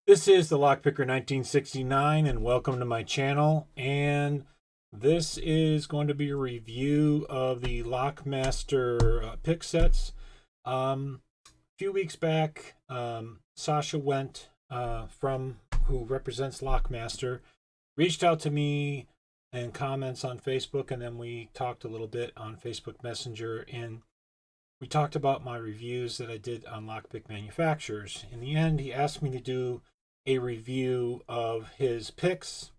This is the Lockpicker 1969 and welcome to my channel, and this is going to be a review of the Lockmaster pick sets. A few weeks back, Sasha Went who represents Lockmaster, reached out to me in comments on Facebook, and then we talked a little bit on Facebook Messenger, and we talked about my reviews that I did on lockpick manufacturers. In the end, he asked me to do a review of his picks.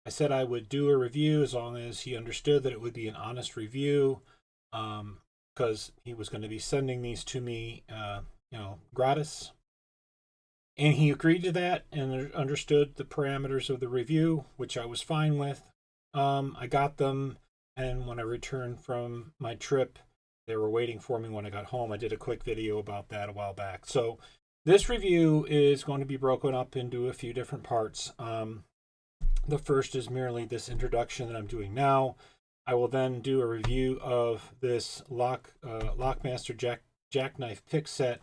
I said I would do a review as long as he understood that it would be an honest review, because he was going to be sending these to me, gratis. And he agreed to that and understood the parameters of the review, which I was fine with. I got them, and when I returned from my trip, they were waiting for me when I got home. I did a quick video about that a while back. So this review is going to be broken up into a few different parts. The first is merely this introduction that I'm doing now. I will then do a review of this Lockmaster jackknife pick set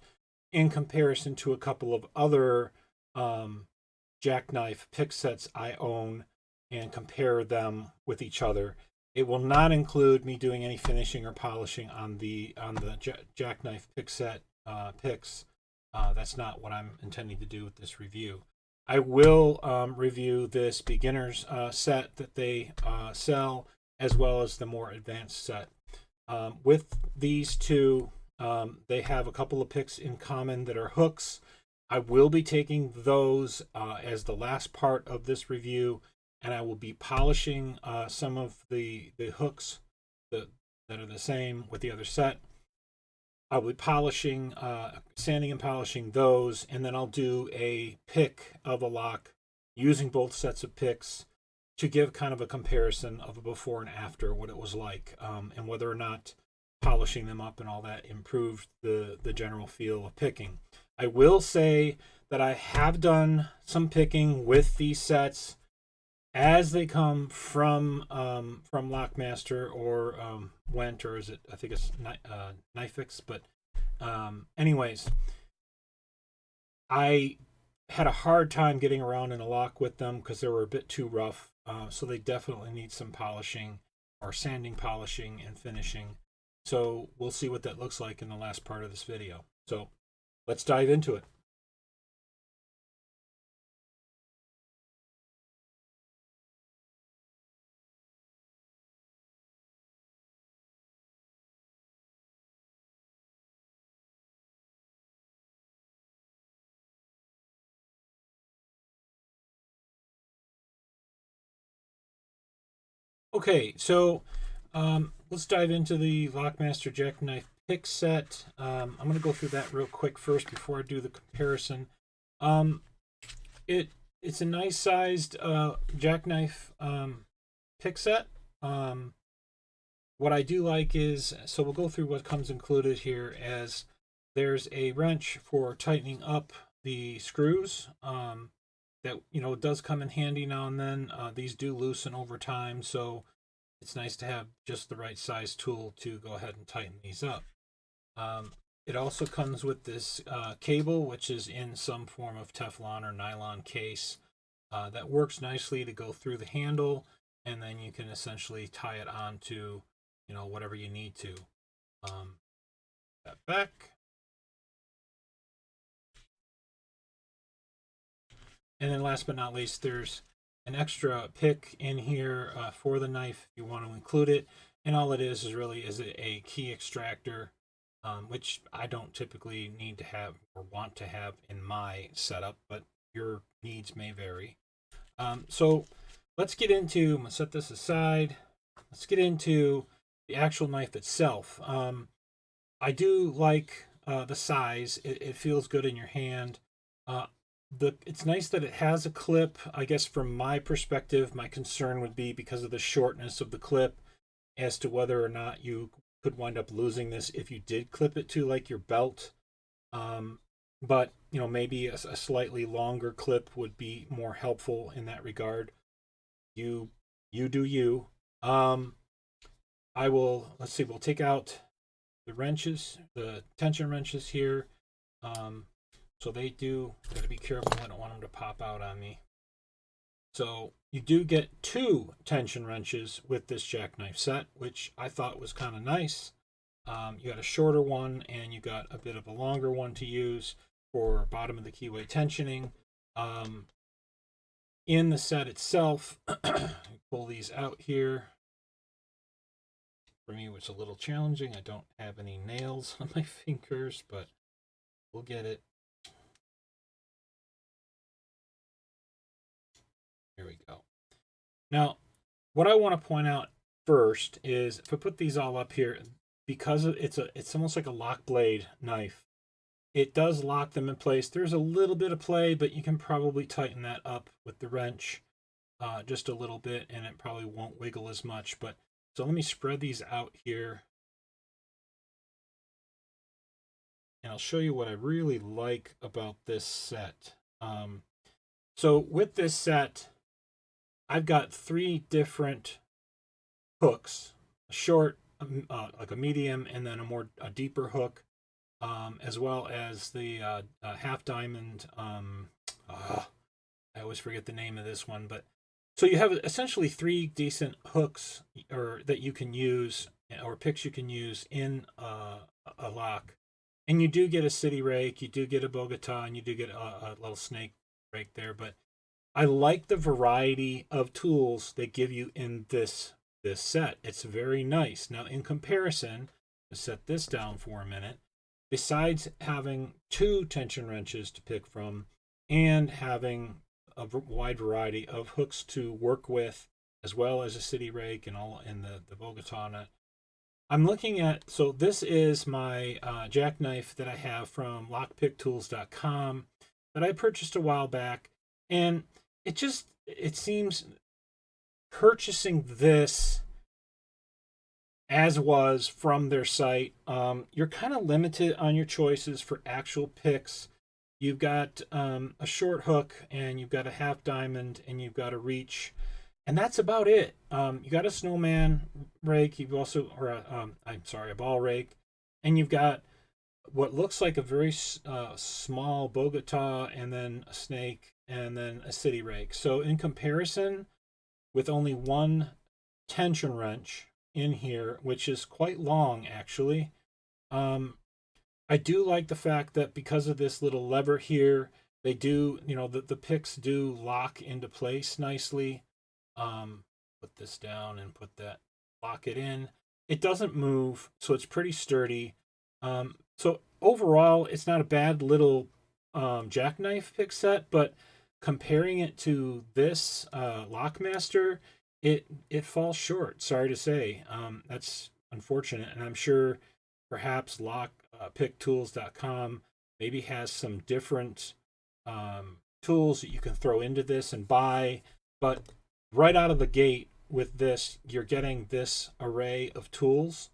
in comparison to a couple of other jackknife pick sets I own, and compare them with each other. It will not include me doing any finishing or polishing on the jackknife pick set picks. That's not what I'm intending to do with this review. I will review this beginner's set that they sell, as well as the more advanced set. With these two, they have a couple of picks in common that are hooks. I will be taking those as the last part of this review, and I will be polishing some of the hooks that are the same with the other set. I'll be polishing, sanding and polishing those, and then I'll do a pick of a lock using both sets of picks to give kind of a comparison of a before and after, what it was like, and whether or not polishing them up and all that improved the general feel of picking. I will say that I have done some picking with these sets as they come from Lockmaster or Went, or is it? I think it's Novice. But anyways, I had a hard time getting around in a lock with them because they were a bit too rough. So they definitely need some polishing, or sanding, polishing, and finishing. So we'll see what that looks like in the last part of this video. So let's dive into it. Okay, so let's dive into the Lockmaster jackknife pick set. I'm going to go through that real quick first before I do the comparison. It's a nice sized jackknife pick set. What I do like is, so we'll go through what comes included here, as there's a wrench for tightening up the screws. That does come in handy now and then. These do loosen over time, so it's nice to have just the right size tool to go ahead and tighten these up. It also comes with this cable, which is in some form of Teflon or nylon case, that works nicely to go through the handle, and then you can essentially tie it on to whatever you need to. That back. And then last but not least, there's an extra pick in here for the knife if you want to include it. And all it is really a key extractor, which I don't typically need to have or want to have in my setup, but your needs may vary. So let's get into, I'm going to set this aside. Let's get into the actual knife itself. I do like the size. It feels good in your hand. It's nice that it has a clip. I guess from my perspective, my concern would be because of the shortness of the clip, as to whether or not you could wind up losing this if you did clip it to like your belt. But maybe a slightly longer clip would be more helpful in that regard. You do you. Let's see, we'll take out the wrenches, the tension wrenches here. So So they do, gotta be careful. I don't want them to pop out on me. So you do get 2 tension wrenches with this jackknife set, which I thought was kind of nice. You got a shorter one and you got a bit of a longer one to use for bottom of the keyway tensioning. In the set itself, pull these out here. For me, it's a little challenging. I don't have any nails on my fingers, but we'll get it. Here we go. Now, what I want to point out first is if I put these all up here, because it's almost like a lock blade knife, it does lock them in place. There's a little bit of play, but you can probably tighten that up with the wrench just a little bit, and it probably won't wiggle as much. But so let me spread these out here, and I'll show you what I really like about this set. So with this set, I've got 3 different hooks: a short, like a medium, and then a deeper hook, as well as the half diamond. I always forget the name of this one, but so you have essentially 3 decent hooks or that you can use, or picks you can use in a lock. And you do get a city rake, you do get a Bogota, and you do get a little snake rake there. But I like the variety of tools they give you in this set. It's very nice. Now, in comparison, to set this down for a minute, besides having 2 tension wrenches to pick from and having a wide variety of hooks to work with, as well as a city rake and all in the Bogota nut, I'm looking at, so this is my jackknife that I have from lockpicktools.com that I purchased a while back, and it seems purchasing this as was from their site, you're kind of limited on your choices for actual picks. You've got a short hook, and you've got a half diamond, and you've got a reach, and that's about it. You got a snowman rake. You've also, or a ball rake, and you've got what looks like a very small Bogota, and then a snake, and then a city rake. So in comparison, with only 1 tension wrench in here, which is quite long actually, I do like the fact that because of this little lever here, they do, the picks do lock into place nicely. Put this down and lock it in. It doesn't move, so it's pretty sturdy. So overall, it's not a bad little jackknife pick set, but comparing it to this Lockmaster, it falls short. Sorry to say. That's unfortunate, and I'm sure perhaps picktools.com maybe has some different tools that you can throw into this and buy, but right out of the gate with this, you're getting this array of tools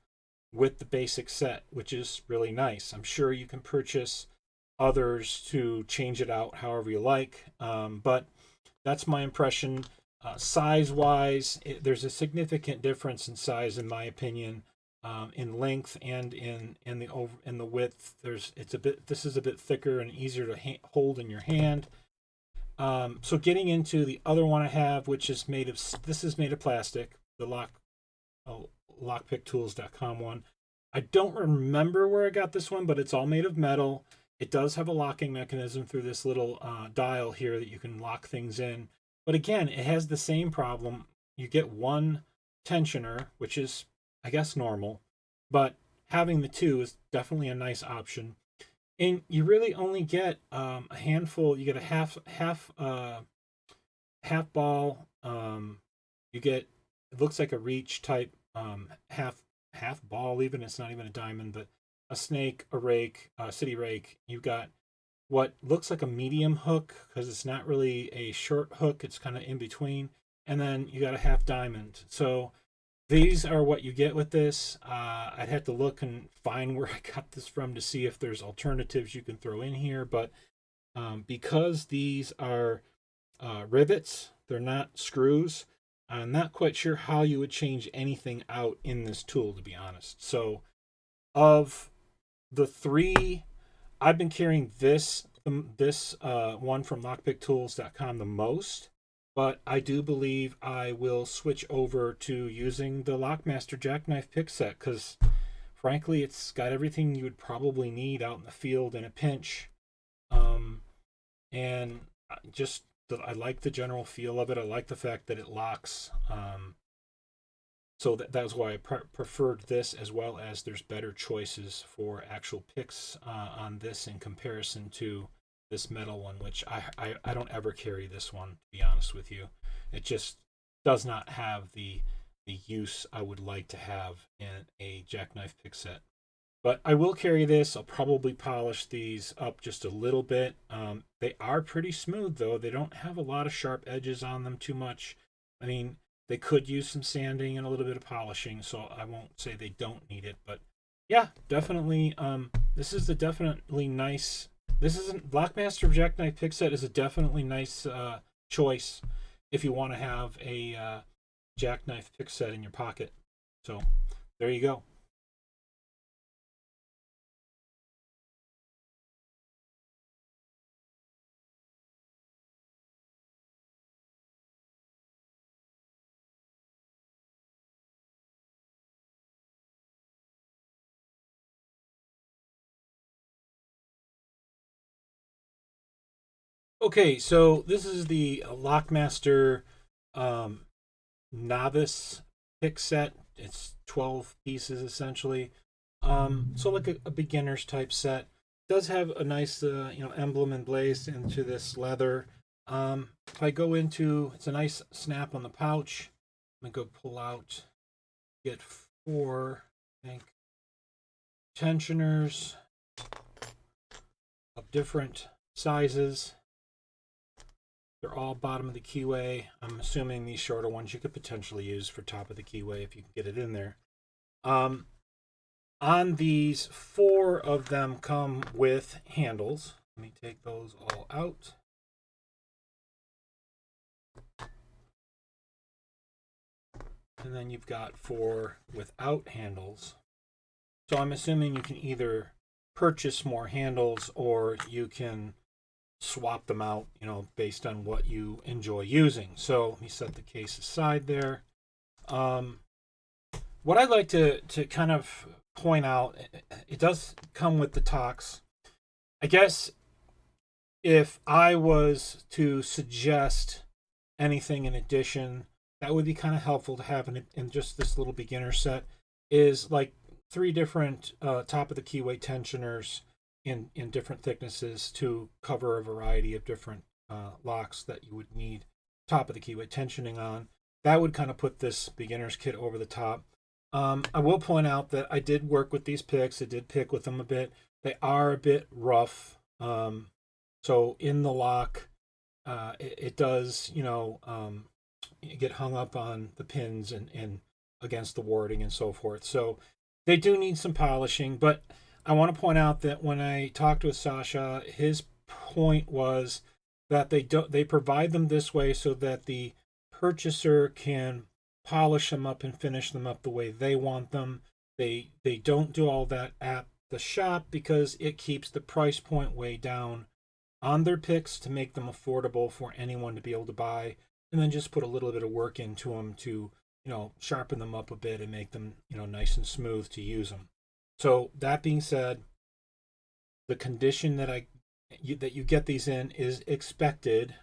with the basic set, which is really nice. I'm sure you can purchase others to change it out however you like, but that's my impression. Size-wise, there's a significant difference in size, in my opinion. In length and in the width, this is a bit thicker and easier to hold in your hand. So getting into the other one I have, which is made of plastic, the lockpicktools.com one. I don't remember where I got this one, but it's all made of metal. It does have a locking mechanism through this little dial here that you can lock things in. But again, it has the same problem. You get 1 tensioner, which is, I guess, normal, but having the 2 is definitely a nice option. And you really only get a handful. You get a half ball. You get, it looks like a reach type half ball. Even it's not even a diamond, but a snake, a rake, a city rake. You've got what looks like a medium hook because it's not really a short hook. It's kind of in between, and then you got a half diamond. So these are what you get with this. I'd have to look and find where I got this from to see if there's alternatives you can throw in here. But because these are rivets, they're not screws, I'm not quite sure how you would change anything out in this tool, to be honest. So of the 3, I've been carrying this this one from lockpicktools.com the most, but I do believe I will switch over to using the Lockmaster jackknife pick set because, frankly, it's got everything you would probably need out in the field in a pinch. And just I like the general feel of it. I like the fact that it locks. So that's why I preferred this, as well as there's better choices for actual picks on this in comparison to this metal one, which I don't ever carry this one, to be honest with you. It just does not have the use I would like to have in a jackknife pick set. But I will carry this. I'll probably polish these up just a little bit. They are pretty smooth, though. They don't have a lot of sharp edges on them too much. I mean, they could use some sanding and a little bit of polishing, so I won't say they don't need it. But yeah, definitely. This is a definitely nice. This isn't Lockmaster jackknife pick set is a definitely nice choice if you want to have a jackknife pick set in your pocket. So there you go. Okay, so this is the Lockmaster um, Novice pick set. It's 12 pieces essentially. So like a beginner's type set. Does have a nice emblem emblazed into this leather. If I go into, it's a nice snap on the pouch. I'm gonna go pull out, get four, I think, tensioners of different sizes. They're all bottom of the keyway. I'm assuming these shorter ones you could potentially use for top of the keyway if you can get it in there. On these, four of them come with handles. Let me take those all out. And then you've got four without handles. So I'm assuming you can either purchase more handles or you can swap them out, based on what you enjoy using. So let me set the case aside there. What I'd like to kind of point out, it does come with the tocks. I guess if I was to suggest anything in addition, that would be kind of helpful to have in just this little beginner set, is like 3 different top of the keyway tensioners in different thicknesses to cover a variety of different locks that you would need top of the keyway tensioning on. That would kind of put this beginner's kit over the top. I will point out that I did work with these picks. I did pick with them a bit. They are a bit rough. So in the lock, it does, get hung up on the pins and against the warding and so forth. So they do need some polishing, but I want to point out that when I talked with Sasha, his point was that they provide them this way so that the purchaser can polish them up and finish them up the way they want them. They don't do all that at the shop because it keeps the price point way down on their picks to make them affordable for anyone to be able to buy, and then just put a little bit of work into them to sharpen them up a bit and make them nice and smooth to use them. So that being said, the condition that you get these in is expected.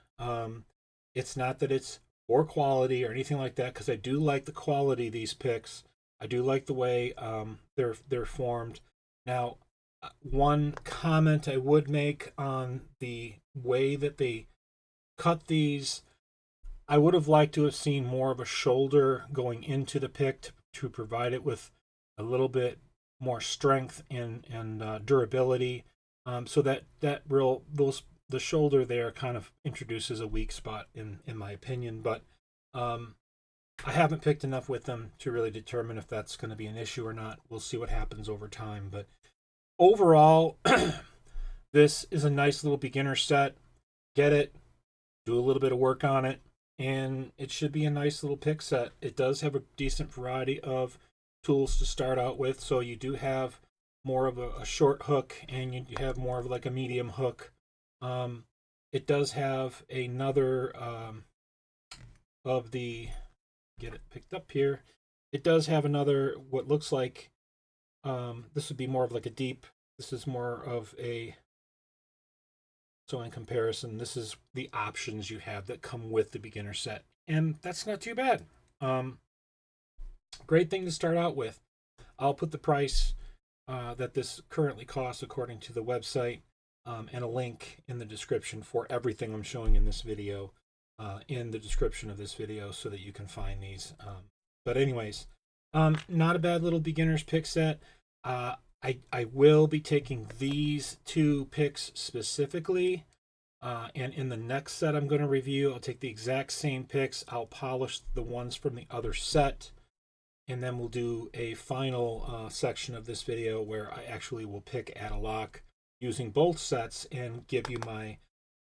It's not that it's poor quality or anything like that, because I do like the quality of these picks. I do like the way they're formed. Now, one comment I would make on the way that they cut these, I would have liked to have seen more of a shoulder going into the pick to provide it with a little bit more strength and durability, so that the shoulder there kind of introduces a weak spot in my opinion. But I haven't picked enough with them to really determine if that's going to be an issue or not. We'll see what happens over time. But overall, this is a nice little beginner set. Get it, do a little bit of work on it, and it should be a nice little pick set. It does have a decent variety of tools to start out with, so you do have more of a short hook and you have more of like a medium hook. It does have another of the, get it picked up here. It does have another, what looks like, this would be more of like a deep, this is more of a, so in comparison, this is the options you have that come with the beginner set. And that's not too bad. Great thing to start out with. I'll put the price that this currently costs according to the website and a link in the description for everything I'm showing in this video in the description of this video so that you can find these. But anyways, not a bad little beginner's pick set. I will be taking these two picks specifically, and in the next set I'm going to review, I'll take the exact same picks. I'll polish the ones from the other set, and then we'll do a final section of this video where I actually will pick at a lock using both sets and give you my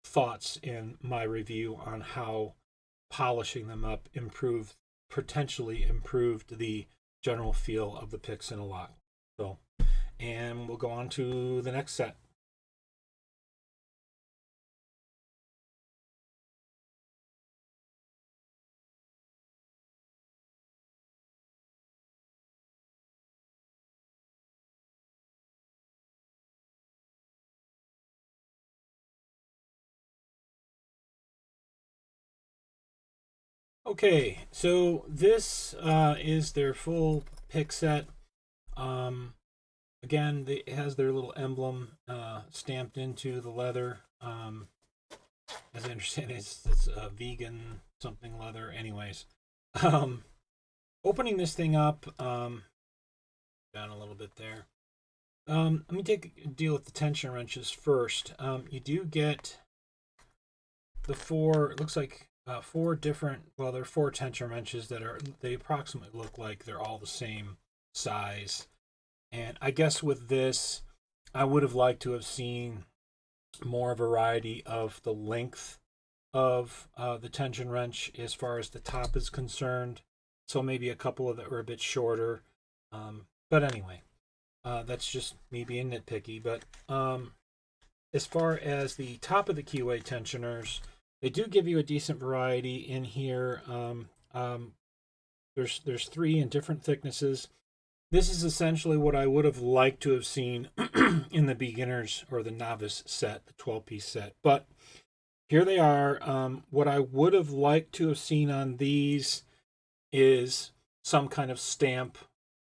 thoughts and my review on how polishing them up potentially improved the general feel of the picks in a lock. So, and we'll go on to the next set. Okay, so this is their full pick set. Again, it has their little emblem stamped into the leather. As I understand it, it's a vegan something leather. Anyways, opening this thing up, down a little bit there. Let me deal with the tension wrenches first. You do get the four, it looks like four different, well, there are four tension wrenches that they approximately look like they're all the same size. And I guess with this, I would have liked to have seen more variety of the length of the tension wrench as far as the top is concerned. So maybe a couple of that are a bit shorter. But anyway, that's just me being nitpicky. But as far as the top of the keyway tensioners, they do give you a decent variety in here. There's three in different thicknesses. This is essentially what I would have liked to have seen in the beginners or the novice set, the 12-piece set. But here they are. What I would have liked to have seen on these is some kind of stamp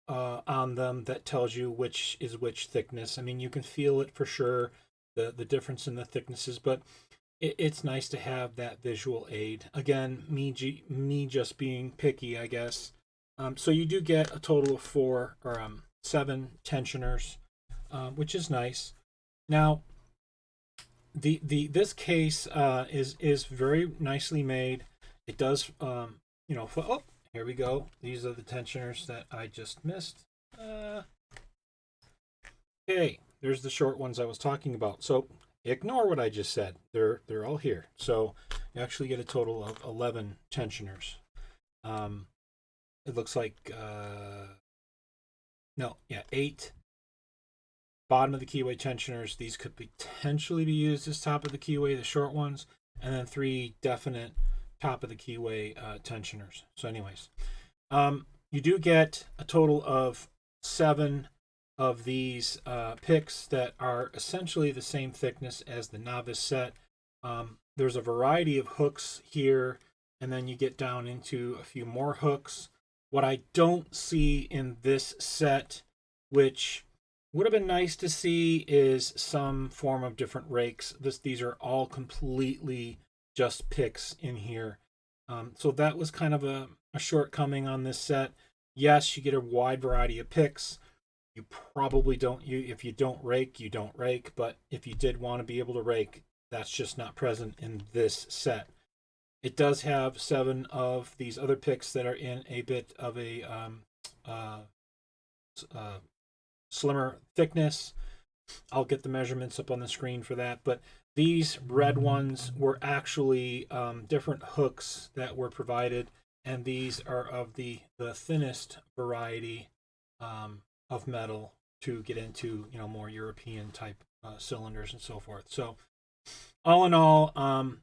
on them that tells you which is which thickness. I mean, you can feel it for sure, the difference in the thicknesses, but it's nice to have that visual aid. Again, me just being picky, I guess. So you do get a total of 7 tensioners, which is nice. Now, this case is very nicely made. It does, oh, here we go. These are the tensioners that I just missed. Okay, there's the short ones I was talking about. So ignore what I just said. They're all here. So you actually get a total of 11 tensioners. It looks like 8 bottom of the keyway tensioners. These could potentially be used as top of the keyway, the short ones, and then 3 definite top of the keyway tensioners. So anyways, you do get a total of 7 of these picks that are essentially the same thickness as the novice set. There's a variety of hooks here, and then you get down into a few more hooks. What I don't see in this set, which would have been nice to see, is some form of different rakes. These are all completely just picks in here. So that was kind of a shortcoming on this set. Yes, you get a wide variety of picks. You probably don't, if you don't rake, you don't rake. But if you did want to be able to rake, that's just not present in this set. It does have 7 of these other picks that are in a bit of a slimmer thickness. I'll get the measurements up on the screen for that. But these red ones were actually different hooks that were provided, and these are of the thinnest variety of metal to get into more European type cylinders and so forth. So all in all,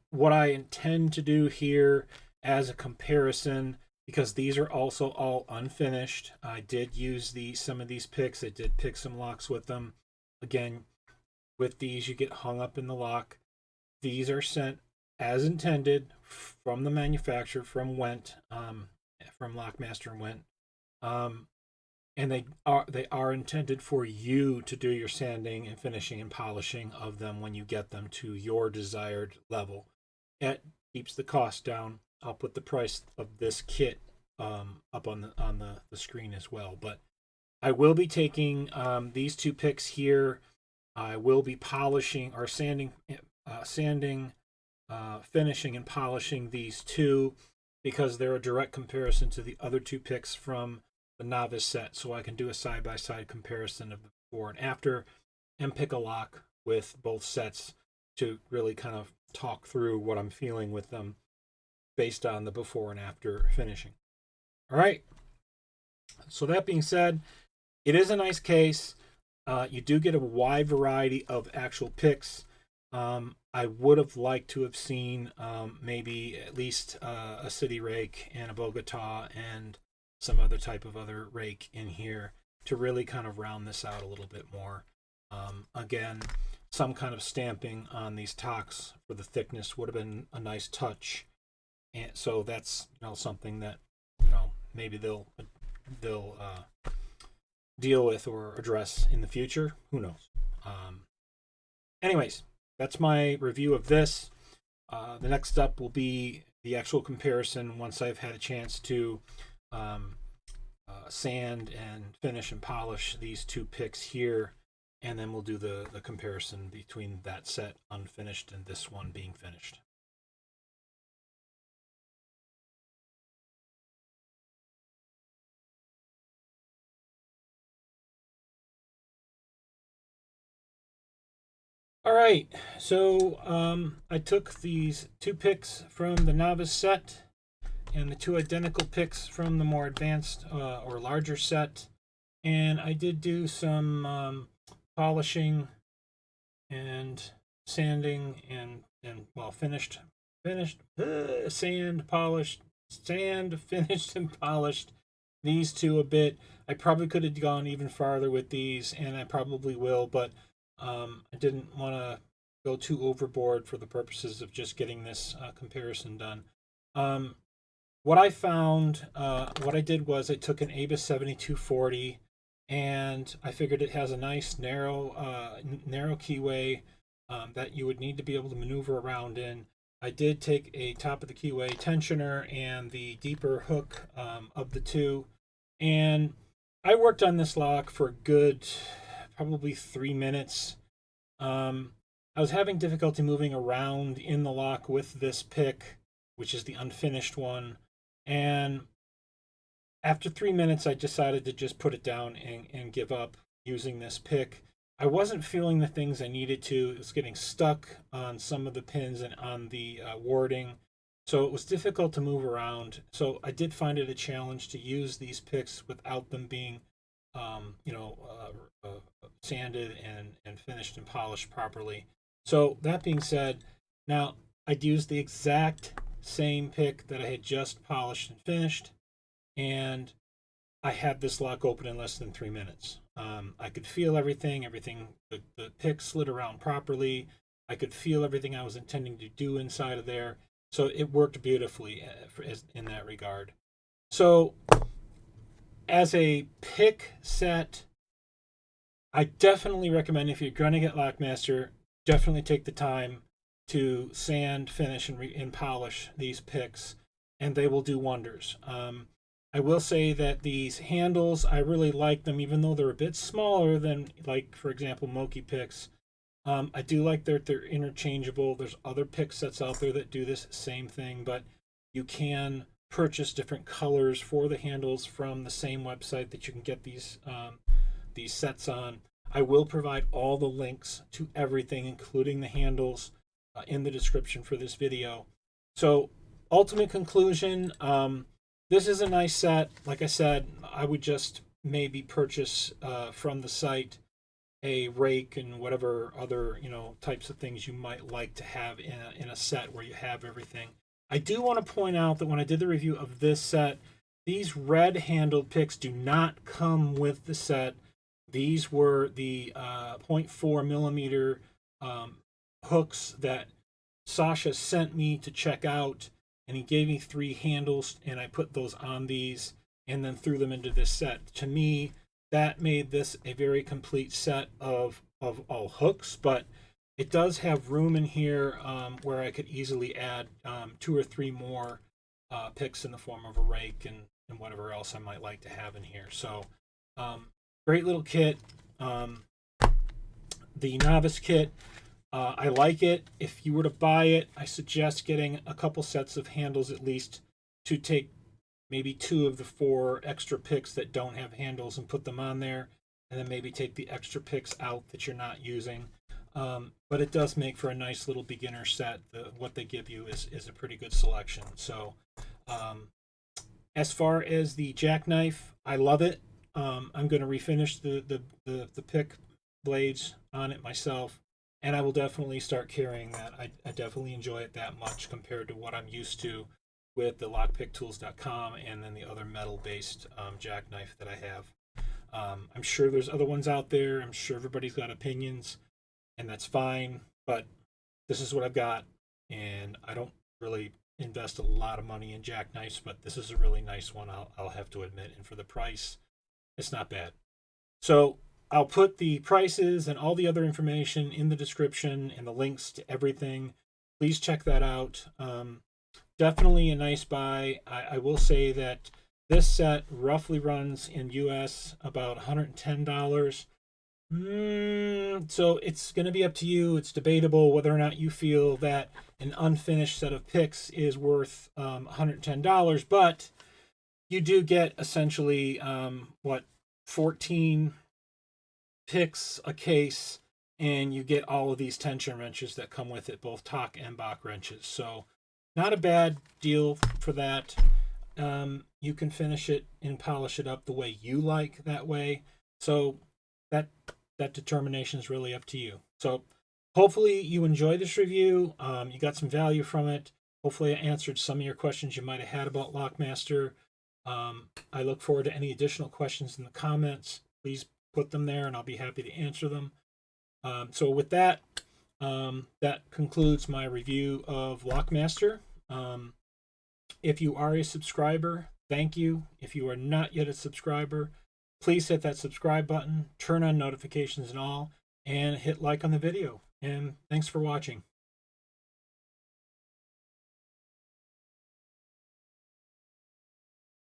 what I intend to do here as a comparison, because these are also all unfinished. I did use some of these picks. I did pick some locks with them. Again, with these, you get hung up in the lock. These are sent as intended from the manufacturer, from Went, from Lockmaster and Went. And they are intended for you to do your sanding and finishing and polishing of them when you get them to your desired level. It keeps the cost down. I'll put the price of this kit up on the screen as well. But I will be taking these two picks here. I will be polishing or sanding, finishing and polishing these two because they're a direct comparison to the other two picks from the Novice set, so I can do a side-by-side comparison of the before and after and pick a lock with both sets to really kind of talk through what I'm feeling with them based on the before and after finishing. All right. So that being said, it is a nice case. You do get a wide variety of actual picks. I would have liked to have seen maybe at least a city rake and a Bogota and some other type of other rake in here to really kind of round this out a little bit more. Again, some kind of stamping on these tocks for the thickness would have been a nice touch. And so that's something that maybe they'll deal with or address in the future. Who knows? Anyways, that's my review of this. The next up will be the actual comparison once I've had a chance to sand and finish and polish these two picks here, and then we'll do the comparison between that set unfinished and this one being finished. All right, so I took these two picks from the Novice set and the two identical picks from the more advanced or larger set, and I did do some polishing and sanding and well, finished, sand, polished, sand, finished, and polished these two a bit. I probably could have gone even farther with these, and I probably will, but I didn't want to go too overboard for the purposes of just getting this comparison done. What I found, what I did was I took an Abus 7240 and I figured it has a nice narrow keyway that you would need to be able to maneuver around in. I did take a top of the keyway tensioner and the deeper hook of the two, and I worked on this lock for a good probably 3 minutes. I was having difficulty moving around in the lock with this pick, which is the unfinished one. And after 3 minutes, I decided to just put it down and give up using this pick. I wasn't feeling the things I needed to. It was getting stuck on some of the pins and on the warding. So it was difficult to move around. So I did find it a challenge to use these picks without them being sanded and finished and polished properly. So that being said, now I'd use the exact same pick that I had just polished and finished, and I had this lock open in less than 3 minutes. I could feel everything. The pick slid around properly. I could feel everything I was intending to do inside of there. So it worked beautifully in that regard. So as a pick set, I definitely recommend, if you're going to get Lockmaster, definitely take the time to sand, finish, and polish these picks, and they will do wonders. I will say that these handles, I really like them, even though they're a bit smaller than, like, for example, Moki picks. I do like that they're interchangeable. There's other pick sets out there that do this same thing, but you can purchase different colors for the handles from the same website that you can get these sets on. I will provide all the links to everything, including the handles, in the description for this video. So, ultimate conclusion, this is a nice set. Like I said, I would just maybe purchase from the site a rake and whatever other, you know, types of things you might like to have in a set where you have everything. I do want to point out that when I did the review of this set, these red handled picks do not come with the set. These were the 0.4 millimeter hooks that Sasha sent me to check out, and he gave me 3 handles, and I put those on these and then threw them into this set. To me, that made this a very complete set of all hooks, but it does have room in here where I could easily add 2 or 3 more picks in the form of a rake and whatever else I might like to have in here. So great little kit. The Novice kit, I like it. If you were to buy it, I suggest getting a couple sets of handles at least to take maybe 2 of the 4 extra picks that don't have handles and put them on there, and then maybe take the extra picks out that you're not using. But it does make for a nice little beginner set. What they give you is a pretty good selection. So as far as the jackknife, I love it. I'm going to refinish the pick blades on it myself, and I will definitely start carrying that. I definitely enjoy it that much compared to what I'm used to with the lockpicktools.com and then the other metal-based jackknife that I have. I'm sure there's other ones out there. I'm sure everybody's got opinions, and that's fine, but this is what I've got, and I don't really invest a lot of money in jackknives, but this is a really nice one, I'll have to admit, and for the price, it's not bad. So I'll put the prices and all the other information in the description and the links to everything. Please check that out. Definitely a nice buy. I will say that this set roughly runs in US about $110. So it's going to be up to you. It's debatable whether or not you feel that an unfinished set of picks is worth $110, but you do get essentially 14 picks a case, and you get all of these tension wrenches that come with it, both Tock and Bach wrenches. So not a bad deal for that. You can finish it and polish it up the way you like that way. So that determination is really up to you. So hopefully you enjoy this review. You got some value from it. Hopefully I answered some of your questions you might have had about Lockmaster. I look forward to any additional questions in the comments. Please put them there and I'll be happy to answer them. So with that, that concludes my review of Lockmaster. If you are a subscriber, thank you. If you are not yet a subscriber, please hit that subscribe button, turn on notifications and all, and hit like on the video. And thanks for watching.